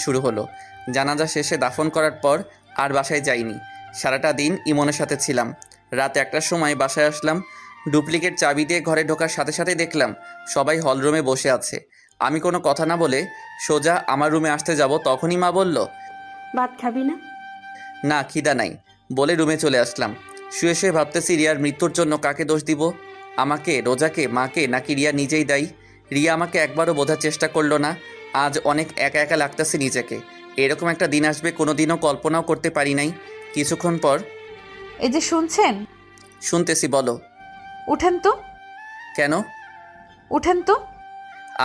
শুরু হলো। জানাজা শেষে দাফন করার পর আর বাসায় যাইনি। সারাটা দিন ইমনের সাথে ছিলাম। রাত 1টার সময় বাসায় আসলাম। ডুপ্লিকেট চাবি দিয়ে ঘরে ঢোকার সাথে সাথেই দেখলাম সবাই হলরুমে বসে আছে। আমি কোনো কথা না বলে সোজা আমার রুমে আসতে যাব, তখনই মা বলল, ভাত খাবি না? না খিদা নাই, বলে রুমে চলে আসলাম। শুয়ে শুয়ে ভাবতেছি রিয়ার মৃত্যুর জন্য কাকে দোষ দিব, আমাকে, রোজাকে, মাকে, নাকি রিয়া নিজেই দায়ী। রিয়া আমাকে একবারও বোঝার চেষ্টা করলো না। আজ অনেক একা একা লাগতেছে নিজেকে। এরকম একটা দিন আসবে কোনোদিনও কল্পনাও করতে পারি নাই। কিছুক্ষণ পর, এই যে শুনছেন, শুনতেছি, বলো। উঠেন তো, কেন? উঠেন তো।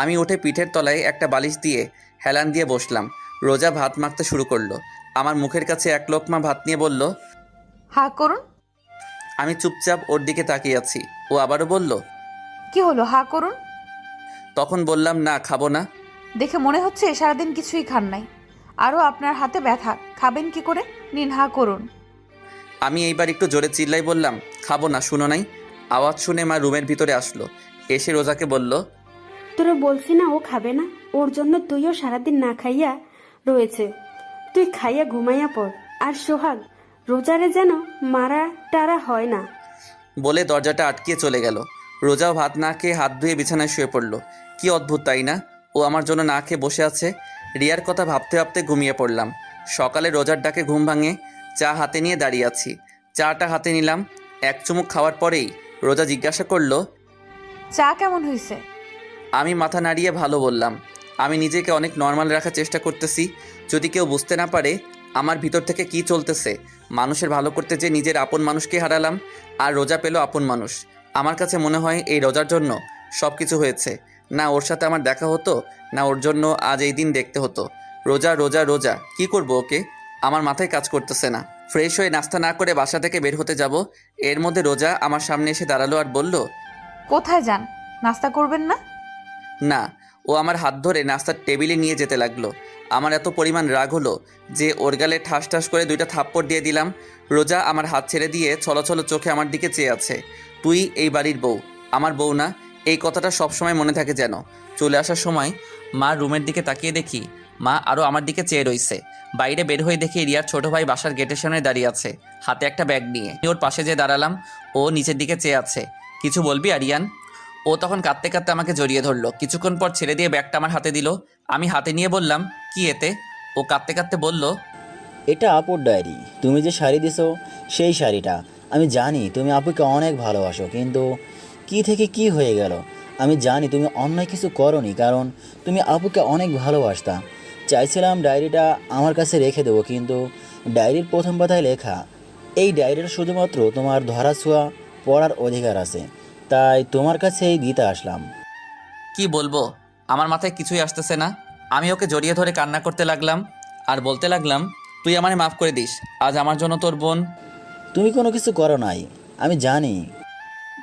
আমি উঠে পিঠের তলায় একটা বালিশ দিয়ে হেলান দিয়ে বসলাম। রোজা ভাত মাখতে শুরু করলো। আমার মুখের কাছে এক লোকমা ভাত নিয়ে বলল। হা করুন। আমি চুপচাপ ওর দিকে তাকিয়ে আছি। ও আবারও বলল। কি হলো, হা করুন। তখন বললাম, না খাবো না। দেখে মনে হচ্ছে সারাদিন কিছুই খান নাই। আরও আপনার হাতে ব্যথা, খাবেন কি করে? নিন, হা করুন। আমি এইবার একটু জোরে চিল্লাই বললাম, খাবো না, শুনো নাই? আওয়াজ শুনে মা রুমের ভিতরে আসলো। এসে রোজাকে বলল, তোরা বলছি না ও খাবে না, ওর জন্য তুইও সারাদিন না খাইয়া রয়েছে। তুই খাইয়া ঘুমাইয়া পড়। আর সোহাগ, রোজারে যেন মারা টারা হয় না। বলে দরজাটা আটকিয়ে চলে গেল। রোজাও ভাত না খেয়ে হাত ধুয়ে বিছানায় শুয়ে পড়ল। কি অদ্ভুত, তাই না? ও আমার জন্য না খেয়ে বসে আছে। রিয়ার কথা ভাবতে ভাবতে ঘুমিয়ে পড়লাম। সকালে রোজার ডাকে ঘুম ভাঙে। চা হাতে নিয়ে দাঁড়িয়ে আছি। চাটা হাতে নিলাম। এক চুমুক খাওয়ার পরেই রোজা জিজ্ঞাসা করলো, চা কেমন হয়েছে? আমি মাথা নাড়িয়ে ভালো বললাম। আমি নিজেকে অনেক নর্মাল রাখার চেষ্টা করতেছি। যদি কেউ বুঝতে না পারে আমার ভিতর থেকে কি চলতেছে। মানুষের ভালো করতে যে নিজের আপন মানুষকে হারালাম, আর রোজা পেল আপন মানুষ। আমার কাছে মনে হয় এই রোজার জন্য সব কিছু হয়েছে। না ওর সাথে আমার দেখা হতো, না ওর জন্য আজ এই দিন দেখতে হতো। রোজা রোজা রোজা, কি করব ওকে? আমার মাথায় কাজ করতেছে না। ফ্রেশ হয়ে নাস্তা না করে বাসা থেকে বের হতে যাব, এর মধ্যে রোজা আমার সামনে এসে দাঁড়ালো আর বলল, কোথায় যান? নাস্তা করবেন না? না। ও আমার হাত ধরে নাস্তার টেবিলে নিয়ে যেতে লাগলো। আমার এত পরিমাণ রাগ হলো যে ওর গালে ঠাস ঠাস করে 2টা থাপ্পড় দিয়ে দিলাম। রোজা আমার হাত ছেড়ে দিয়ে ছলছল চোখে আমার দিকে চেয়ে আছে। তুই এই বাড়ির বউ, আমার বউ না। এই কথাটা সবসময় মনে থাকে যেন। চলে আসার সময় মা রুমের দিকে তাকিয়ে দেখি মা আরও আমার দিকে চেয়ে রইছে। বাইরে বের হয়ে দেখি রিয়ার ছোট ভাই বাসার গেটের সামনে দাঁড়িয়ে আছে, হাতে একটা ব্যাগ নিয়ে। ওর পাশে যেয়ে দাঁড়ালাম। ও নিচের দিকে চেয়ে আছে। কিছু বলবি আরিয়ান? ও তখন কাঁদতে কাঁদতে আমাকে জড়িয়ে ধরলো। কিছুক্ষণ পর ছেড়ে দিয়ে ব্যাগটা আমার হাতে দিল। আমি হাতে নিয়ে বললাম, কি এতে? ও কাঁদতে কাঁদতে বলল, এটা আপুর ডায়েরি। তুমি যে শাড়ি দিছো সেই শাড়িটা। আমি জানি তুমি আপুকে অনেক ভালোবাসো, কিন্তু কি থেকে কি হয়ে গেল। আমি জানি তুমি অন্যায় কিছু করনি, কারণ তুমি আপুকে অনেক ভালোবাসতা। চাইছিলাম ডায়েরিটা আমার কাছে রেখে দেবো, কিন্তু ডায়েরির প্রথম পাতায় লেখা, এই ডায়েরির শুধুমাত্র তোমার ধরাছোঁয়া পড়ার অধিকার আছে, তাই তোমার কাছেই দিতে আসলাম। কি বলবো? আমার মাথায় কিছুই আসতেছে না। আমি ওকে জড়িয়ে ধরে কান্না করতে লাগলাম আর বলতে লাগলাম, তুই আমারে মাফ করে দিস। আজ আমার জন্য তোর বোন। তুমি কোনো কিছু করো নাই, আমি জানি।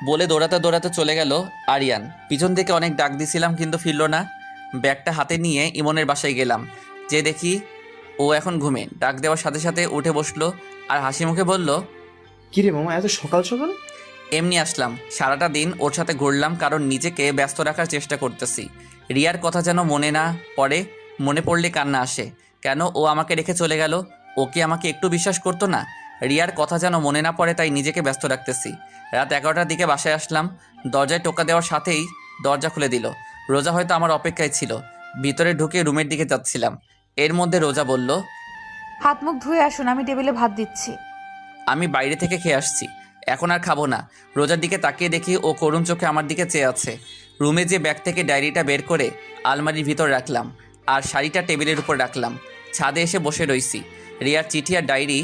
বলে দৌড়াতে দৌড়াতে চলে গেল আরিয়ান। পিছন থেকে অনেক ডাক দিছিলাম কিন্তু ফিরল না। ব্যাগটা হাতে নিয়ে ইমনের বাসায় গেলাম। যে দেখি ও এখন ঘুমে। ডাক দেওয়ার সাথে সাথে উঠে বসলো আর হাসি মুখে বলল, কিরে মামা, এত সকাল সকাল? এমনি আসলাম। সারাটা দিন ওর সাথে ঘুরলাম, কারণ নিজেকে ব্যস্ত রাখার চেষ্টা করতেছি। রিয়ার কথা যেন মনে না পড়ে। মনে পড়লে কান্না আসে। কেন ও আমাকে রেখে চলে গেল? ও কি আমাকে একটু বিশ্বাস করতো না? রিয়ার কথা যেন মনে না পড়ে, তাই নিজেকে ব্যস্ত রাখতেছি। রাত 11টার দিকে বাসায় আসলাম। দরজায় টোকা দেওয়ার সাথেই দরজা খুলে দিল। রোজা হয়তো আমার অপেক্ষায় ছিল। ভিতরে ঢুকে রুমের দিকে যাচ্ছিলাম, এর মধ্যে রোজা বলল, হাত মুখ ধুয়ে আসুন, আমি টেবিলে ভাত দিচ্ছি। আমি বাইরে থেকে খেয়ে আসছি, এখন আর খাবো না। রোজার দিকে তাকিয়ে দেখি ও করুণ চোখে আমার দিকে চেয়ে আছে। রুমে যে ব্যাগ থেকে ডায়েরিটা বের করে আলমারির ভিতর রাখলাম আর শাড়িটা টেবিলের উপর রাখলাম। ছাদে এসে বসে রইছি। রিয়ার চিঠি আর ডায়েরি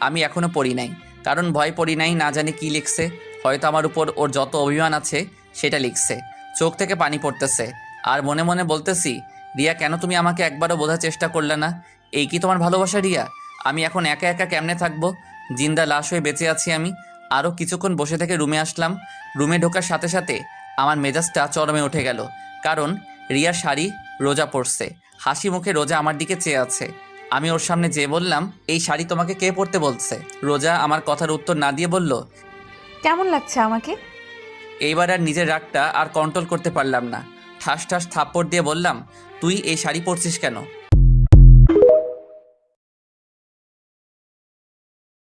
আমি এখনও পড়ি নাই, কারণ ভয় পড়ি নাই, না জানি কি লিখছে। হয়তো আমার উপর ওর যত অভিমান আছে সেটা লিখছে। চোখ থেকে পানি পড়তেছে আর মনে মনে বলতেছি, রিয়া, কেন তুমি আমাকে একবারও বোঝার চেষ্টা করলে না? এই কি তোমার ভালোবাসা রিয়া? আমি এখন একা একা কেমনে থাকবো? জিন্দা লাশ হয়ে বেঁচে আছি আমি। আরও কিছুক্ষণ বসে থেকে রুমে আসলাম। রুমে ঢোকার সাথে সাথে আমার মেজাজটা চরমে উঠে গেল, কারণ রিয়ার শাড়ি রোজা পরছে। হাসি মুখে রোজা আমার দিকে চেয়ে আছে। আমি ওর সামনে যেয়ে বললাম, এই শাড়ি তোমাকে কে পরতে বলছে? রোজা আমার কথার উত্তর না দিয়ে বলল, কেমন লাগছে আমাকে? এইবার আর নিজের রাগটা আর কন্ট্রোল করতে পারলাম না। ঠাস ঠাস থাপ্পড় দিয়ে বললাম, তুই এই শাড়ি পরছিস কেন?